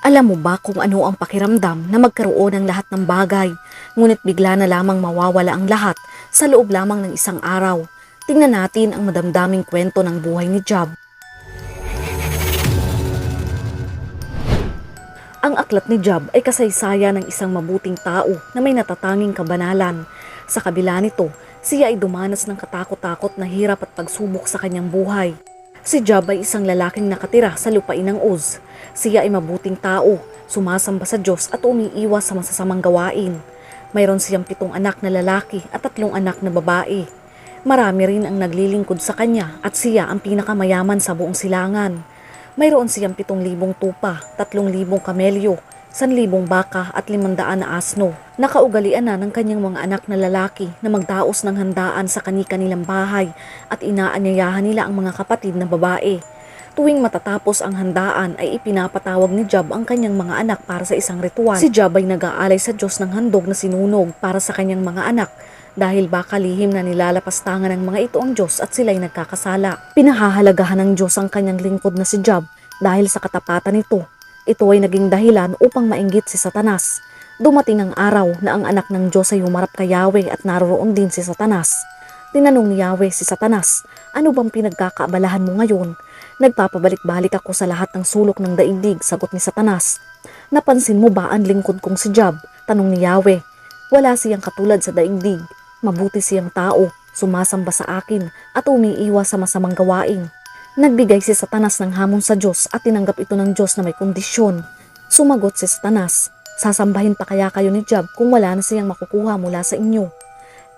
Alam mo ba kung ano ang pakiramdam na magkaroon ng lahat ng bagay, ngunit bigla na lamang mawawala ang lahat sa loob lamang ng isang araw? Tingnan natin ang madamdaming kwento ng buhay ni Job. Ang aklat ni Job ay kasaysayan ng isang mabuting tao na may natatanging kabanalan. Sa kabila nito, siya ay dumanas ng katakot-takot na hirap at pagsubok sa kanyang buhay. Si Job ay isang lalaking nakatira sa lupain ng Uz. Siya ay mabuting tao, sumasamba sa Diyos at umiiwas sa masasamang gawain. Mayroon siyang 7 anak na lalaki at 3 anak na babae. Marami rin ang naglilingkod sa kanya at siya ang pinakamayaman sa buong silangan. Mayroon siyang 7,000 tupa, 3,000 kamelyo, 1,000 baka at 500 na asno. Nakaugalian na ng kanyang mga anak na lalaki na magdaos ng handaan sa kani-kanilang bahay at inaanyayahan nila ang mga kapatid na babae. Tuwing matatapos ang handaan ay ipinapatawag ni Job ang kanyang mga anak para sa isang ritual. Si Job ay nag-aalay sa Diyos ng handog na sinunog para sa kanyang mga anak dahil baka lihim na nilalapastangan ng mga ito ang Diyos at sila'y nagkakasala. Pinahahalagahan ng Diyos ang kanyang lingkod na si Job dahil sa katapatan nito. Ito ay naging dahilan upang mainggit si Satanas. Dumating ang araw na ang anak ng Diyos ay humarap kay Yahweh at naroroon din si Satanas. Tinanong ni Yahweh si Satanas, "Ano bang pinagkakaabalahan mo ngayon?" "Nagpapabalik-balik ako sa lahat ng sulok ng daigdig," sagot ni Satanas. "Napansin mo ba ang lingkod kong si Job?" tanong ni Yahweh. "Wala siyang katulad sa daigdig. Mabuti siyang tao, sumasamba sa akin at umiiwas sa masamang gawain." Nagbigay si Satanas ng hamon sa Diyos at tinanggap ito ng Diyos na may kondisyon. Sumagot si Satanas, "Sasambahin pa kaya kayo ni Job kung wala na siyang makukuha mula sa inyo?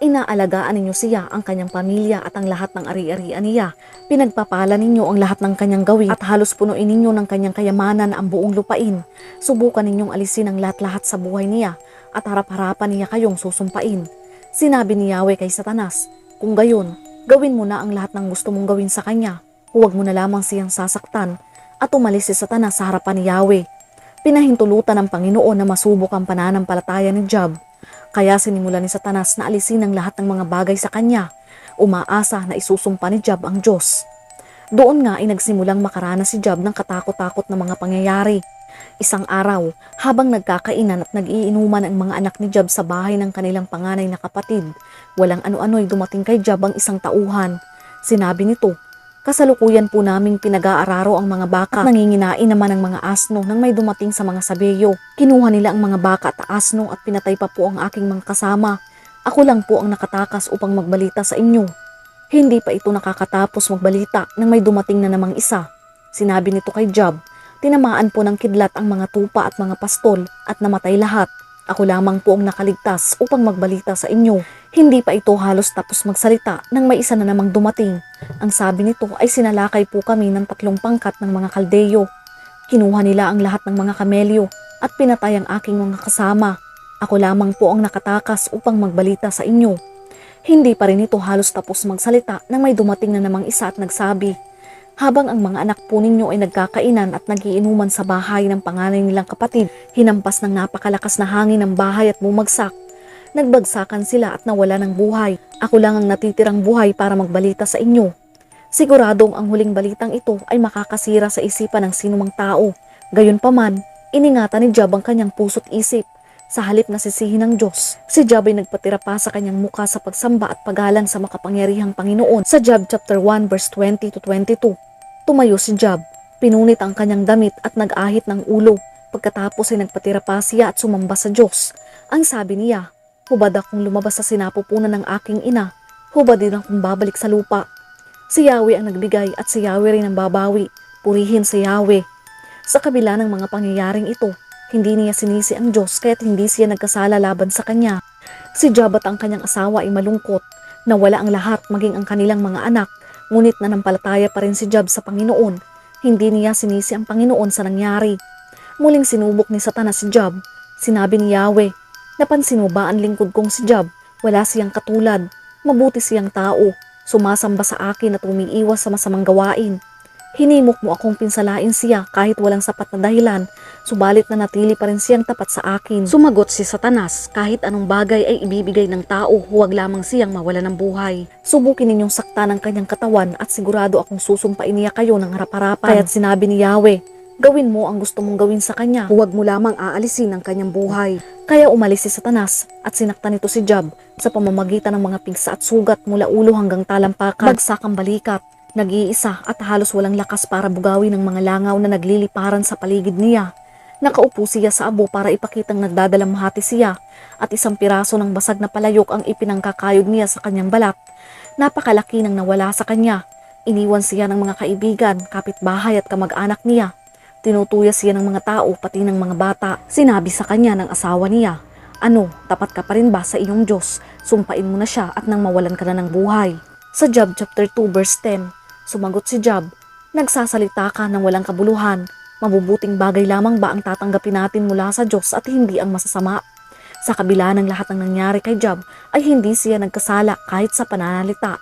Inaalagaan ninyo siya, ang kanyang pamilya at ang lahat ng ari-arian niya. Pinagpapala ninyo ang lahat ng kanyang gawin at halos punuin ninyo ng kanyang kayamanan ang buong lupain. Subukan ninyong alisin ang lahat-lahat sa buhay niya at harap-harapan niya kayong susumpain." Sinabi ni Yahweh kay Satanas, "Kung gayon, gawin mo na ang lahat ng gusto mong gawin sa kanya. Huwag mo na lamang siyang sasaktan." At umalis si Satanas sa harapan ni Yahweh. Pinahintulutan ng Panginoon na masubok ang pananampalataya ni Job. Kaya sinimulan ni Satanas na alisin ang lahat ng mga bagay sa kanya. Umaasa na isusumpa ni Job ang Diyos. Doon nga ay nagsimulang makaranas si Job ng katakot-takot na mga pangyayari. Isang araw, habang nagkakainan at nag-iinuman ang mga anak ni Job sa bahay ng kanilang panganay na kapatid, walang ano-ano'y dumating kay Job ang isang tauhan. Sinabi nito, "Kasalukuyan po naming pinag-aararo ang mga baka at nanginginain naman ang mga asno nang may dumating sa mga sabeyo. Kinuha nila ang mga baka at asno at pinatay pa po ang aking mga kasama. Ako lang po ang nakatakas upang magbalita sa inyo." Hindi pa ito nakakatapos magbalita nang may dumating na namang isa. Sinabi nito kay Job, "Tinamaan po ng kidlat ang mga tupa at mga pastol at namatay lahat. Ako lamang po ang nakaligtas upang magbalita sa inyo." Hindi pa ito halos tapos magsalita nang may isa na namang dumating. Ang sabi nito ay sinalakay po kami ng 3 pangkat ng mga kaldeyo. Kinuha nila ang lahat ng mga kamelyo at pinatay ang aking mga kasama. Ako lamang po ang nakatakas upang magbalita sa inyo. Hindi pa rin ito halos tapos magsalita nang may dumating na namang isa at nagsabi, "Habang ang mga anak po ninyo ay nagkakainan at nagiinuman sa bahay ng panganay nilang kapatid, hinampas ng napakalakas na hangin ng bahay at bumagsak. Nagbagsakan sila at nawala ng buhay. Ako lang ang natitirang buhay para magbalita sa inyo." Siguradong ang huling balitang ito ay makakasira sa isipan ng sinumang tao. Gayunpaman, iningatan ni Job ang kanyang puso't isip. Sa halip na sisihin ng Diyos, si Job ay nagpatira pa sa kanyang muka sa pagsamba at paggalang sa makapangyarihang Panginoon. Sa Job chapter 1 verse 20 to 22, tumayo si Job, pinunit ang kanyang damit at nag-ahit ng ulo. Pagkatapos ay nagpatira pa siya at sumamba sa Diyos. Ang sabi niya, "Hubad akong lumabas sa sinapupunan ng aking ina, hubad din akong babalik sa lupa." Si Yahweh ang nagbigay at si Yahweh rin ang babawi. Purihin si Yahweh. Sa kabila ng mga pangyayaring ito, hindi niya sinisi ang Diyos kaya't hindi siya nagkasala laban sa kanya. Si Job at ang kanyang asawa ay malungkot. Nawala ang lahat maging ang kanilang mga anak, ngunit nanampalataya pa rin si Job sa Panginoon. Hindi niya sinisi ang Panginoon sa nangyari. Muling sinubok ni Satanas si Job. Sinabi ni Yahweh, "Napansin mo ba ang lingkod kong si Job? Wala siyang katulad. Mabuti siyang tao. Sumasamba sa akin at umiiwas sa masamang gawain. Hinimok mo akong pinsalain siya kahit walang sapat na dahilan, subalit na natili pa rin siyang tapat sa akin." Sumagot si Satanas, "Kahit anong bagay ay ibibigay ng tao, huwag lamang siyang mawala ng buhay. Subukin ninyong sakta ng kanyang katawan at sigurado akong susumpain niya kayo ng harap-harapan." Kaya't sinabi ni Yahweh, Gawin mo ang gusto mong gawin sa kanya. Huwag mo lamang aalisin ang kanyang buhay. Kaya umalis si Satanas at sinaktan nito si Job sa pamamagitan ng mga pigsa at sugat mula ulo hanggang talampakan. Bagsak ang balikat. Nag-iisa at halos walang lakas para bugawin ng mga langaw na nagliliparan sa paligid niya. Nakaupo siya sa abo para ipakitang nagdadalamhati siya at isang piraso ng basag na palayok ang ipinangkakayod niya sa kanyang balat. Napakalaki nang nawala sa kanya. Iniwan siya ng mga kaibigan, kapitbahay at kamag-anak niya. Tinutuyas siya ng mga tao pati ng mga bata. Sinabi sa kanya ng asawa niya, "Ano, tapat ka pa rin ba sa iyong Diyos? Sumpain mo na siya at nang mawalan ka na ng buhay." Sa Job chapter 2 verse 10, sumagot si Job, "Nagsasalita ka ng walang kabuluhan. Mabubuting bagay lamang ba ang tatanggapin natin mula sa Diyos at hindi ang masasama?" Sa kabila ng lahat ng nangyari kay Job ay hindi siya nagkasala kahit sa pananalita.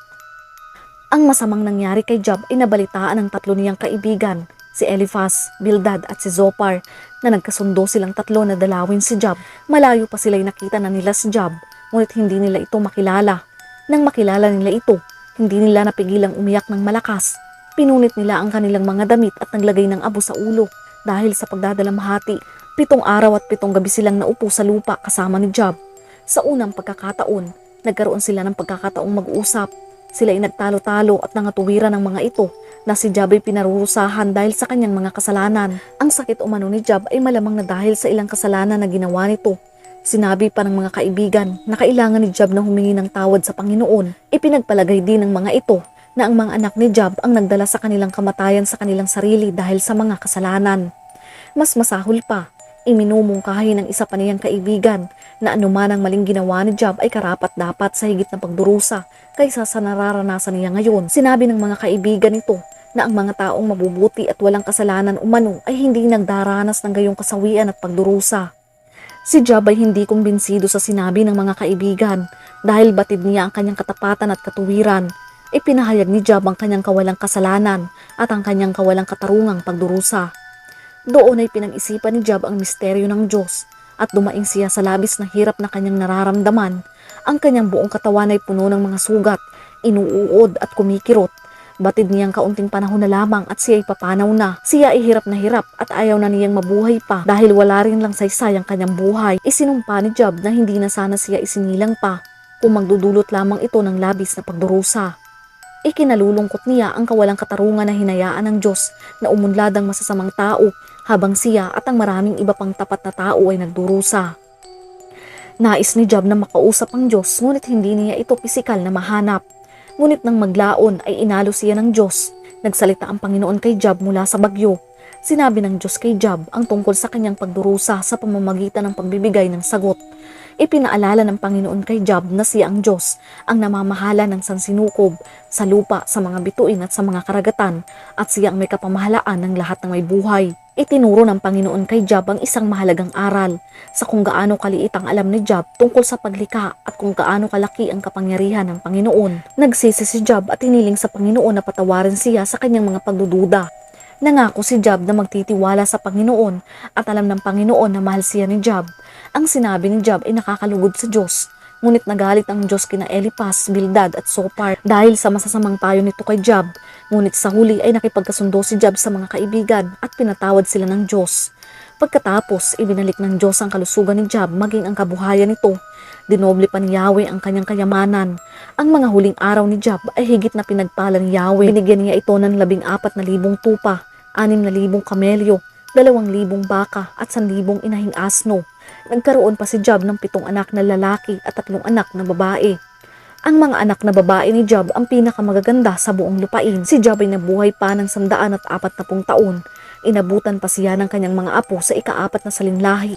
Ang masamang nangyari kay Job ay nabalitaan ng tatlo niyang kaibigan, si Eliphaz, Bildad at si Zophar, na nagkasundo silang tatlo na dalawin si Job. Malayo pa sila'y nakita na nila si Job, ngunit hindi nila ito makilala. Nang makilala nila ito, hindi nila napigilang umiyak ng malakas. Pinunit nila ang kanilang mga damit at naglagay ng abo sa ulo dahil sa pagdadalamhati. 7 araw at 7 gabi silang naupo sa lupa kasama ni Job. Sa unang pagkakataon, nagkaroon sila ng pagkakataong mag-usap. Sila ay nagtalo-talo at nangatuwiran ng mga ito na si Job ay pinarurusahan dahil sa kanyang mga kasalanan. Ang sakit umano ni Job ay malamang na dahil sa ilang kasalanan na ginawa nito. Sinabi pa ng mga kaibigan na kailangan ni Job na humingi ng tawad sa Panginoon. Ipinagpalagay din ng mga ito na ang mga anak ni Job ang nagdala sa kanilang kamatayan sa kanilang sarili dahil sa mga kasalanan. Mas masahol pa, iminumungkahi ng isa pa niyang kaibigan na anuman ang maling ginawa ni Job ay karapat-dapat sa higit na pagdurusa kaysa sa nararanasan niya ngayon. Sinabi ng mga kaibigan nito na ang mga taong mabubuti at walang kasalanan umano ay hindi nagdaranas ng gayong kasawian at pagdurusa. Si Job ay hindi kumbinsido sa sinabi ng mga kaibigan dahil batid niya ang kanyang katapatan at katuwiran. Ipinahayag ni Job ang kanyang kawalang kasalanan at ang kanyang kawalang katarungang pagdurusa. Doon ay pinag-isipan ni Job ang misteryo ng Diyos at dumaing siya sa labis na hirap na kanyang nararamdaman. Ang kanyang buong katawan ay puno ng mga sugat, inuuod at kumikirot. Batid niyang kaunting panahon na lamang at siya ay papanaw na. Siya ay hirap na hirap at ayaw na niyang mabuhay pa dahil wala rin lang saysay ang kanyang buhay. Isinumpa ni Job na hindi na sana siya isinilang pa kung magdudulot lamang ito ng labis na pagdurusa. Ikinalulungkot niya ang kawalang katarungan na hinayaan ng Diyos na umunlad ang masasamang tao habang siya at ang maraming iba pang tapat na tao ay nagdurusa. Nais ni Job na makausap ang Diyos ngunit hindi niya ito pisikal na mahanap. Ngunit nang maglaon ay inalo siya ng Diyos. Nagsalita ang Panginoon kay Job mula sa bagyo. Sinabi ng Diyos kay Job ang tungkol sa kanyang pagdurusa sa pamamagitan ng pagbibigay ng sagot. Ipinaalala ng Panginoon kay Job na siya ang Diyos, ang namamahala ng sansinukob sa lupa, sa mga bituin at sa mga karagatan, at siya ang may kapamahalaan ng lahat ng may buhay. Itinuro ng Panginoon kay Job ang isang mahalagang aral sa kung gaano kaliit ang alam ni Job tungkol sa paglikha at kung gaano kalaki ang kapangyarihan ng Panginoon. Nagsisi si Job at hiniling sa Panginoon na patawarin siya sa kanyang mga pagdududa. Nangako si Job na magtitiwala sa Panginoon at alam ng Panginoon na mahal siya ni Job. Ang sinabi ni Job ay nakakalugod sa Diyos. Ngunit nagalit ang Diyos kina Eliphaz, Bildad at Zophar dahil sa masasamang payo nito kay Job. Ngunit sa huli ay nakipagkasundo si Job sa mga kaibigan at pinatawad sila ng Diyos. Pagkatapos, ibinalik ng Diyos ang kalusugan ni Job maging ang kabuhayan nito. Dinoble pa ni Yahweh ang kanyang kayamanan. Ang mga huling araw ni Job ay higit na pinagpala ni Yahweh. Binigyan niya ito ng 14,000 tupa, 6,000 kamelyo, 2,000 baka at 1,000 inahing asno. Nagkaroon pa si Job ng 7 anak na lalaki at 3 anak na babae. Ang mga anak na babae ni Job ang pinakamagaganda sa buong lupain. Si Job ay nabuhay pa ng 140 taon. Inabutan pa siya ng kanyang mga apo sa ika-4 na salinlahi.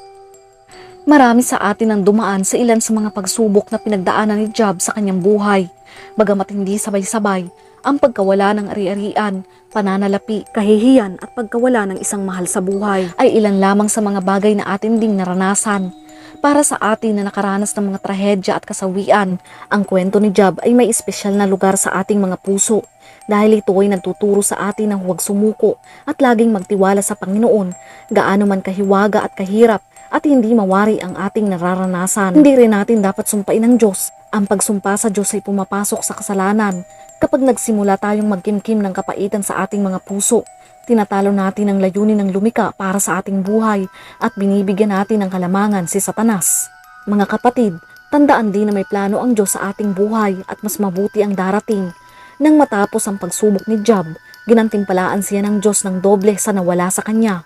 Marami sa atin ang dumaan sa ilan sa mga pagsubok na pinagdaanan ni Job sa kanyang buhay. Bagamat hindi sabay-sabay, ang pagkawala ng ari-arian, pananalapi, kahihiyan at pagkawala ng isang mahal sa buhay ay ilan lamang sa mga bagay na atin ding naranasan. Para sa atin na nakaranas ng mga trahedya at kasawian, ang kwento ni Job ay may espesyal na lugar sa ating mga puso dahil ito ay nagtuturo sa atin na huwag sumuko at laging magtiwala sa Panginoon, gaano man kahiwaga at kahirap at hindi mawari ang ating nararanasan. Hindi rin natin dapat sumpain ng Diyos. Ang pagsumpa sa Diyos ay pumapasok sa kasalanan kapag nagsimula tayong magkimkim ng kapaitan sa ating mga puso. Tinatalo natin ang layunin ng lumika para sa ating buhay at binibigyan natin ng kalamangan si Satanas. Mga kapatid, tandaan din na may plano ang Diyos sa ating buhay at mas mabuti ang darating. Nang matapos ang pagsubok ni Job, ginantimpalaan siya ng Diyos ng doble sa nawala sa kanya.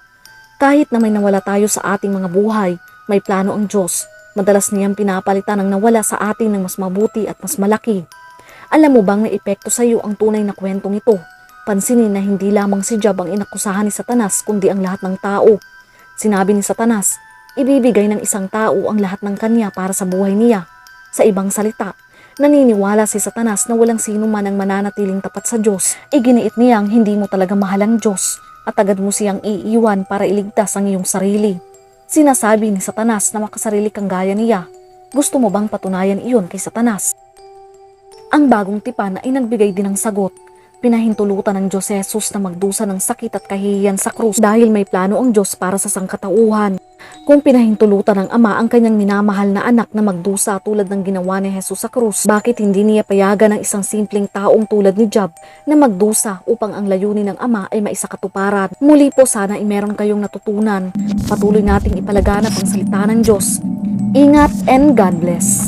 Kahit na may nawala tayo sa ating mga buhay, may plano ang Diyos. Madalas niyang pinapalitan ang nawala sa atin ng mas mabuti at mas malaki. Alam mo bang naepekto sa iyo ang tunay na kwentong ito? Pansinin na hindi lamang si Job ang inakusahan ni Satanas kundi ang lahat ng tao. Sinabi ni Satanas, ibibigay ng isang tao ang lahat ng kanya para sa buhay niya. Sa ibang salita, naniniwala si Satanas na walang sino man ang mananatiling tapat sa Diyos. Iginiit niyang hindi mo talaga mahal ang Diyos at agad mo siyang iiwan para iligtas ang iyong sarili. Sinasabi ni Satanas na makasarili kang gaya niya. Gusto mo bang patunayan iyon kay Satanas? Ang bagong tipan ay nagbigay din ng sagot. Pinahintulutan ng Diyos si Jesus na magdusa ng sakit at kahihiyan sa krus dahil may plano ang Diyos para sa sangkatauhan. Kung pinahintulutan ng Ama ang kanyang minamahal na anak na magdusa tulad ng ginawa ni Jesus sa krus, bakit hindi niya payagan ng isang simpleng taong tulad ni Job na magdusa upang ang layunin ng Ama ay maisakatuparan? Muli po sana ay meron kayong natutunan. Patuloy nating ipalaganap ang salita ng Diyos. Ingat and God bless.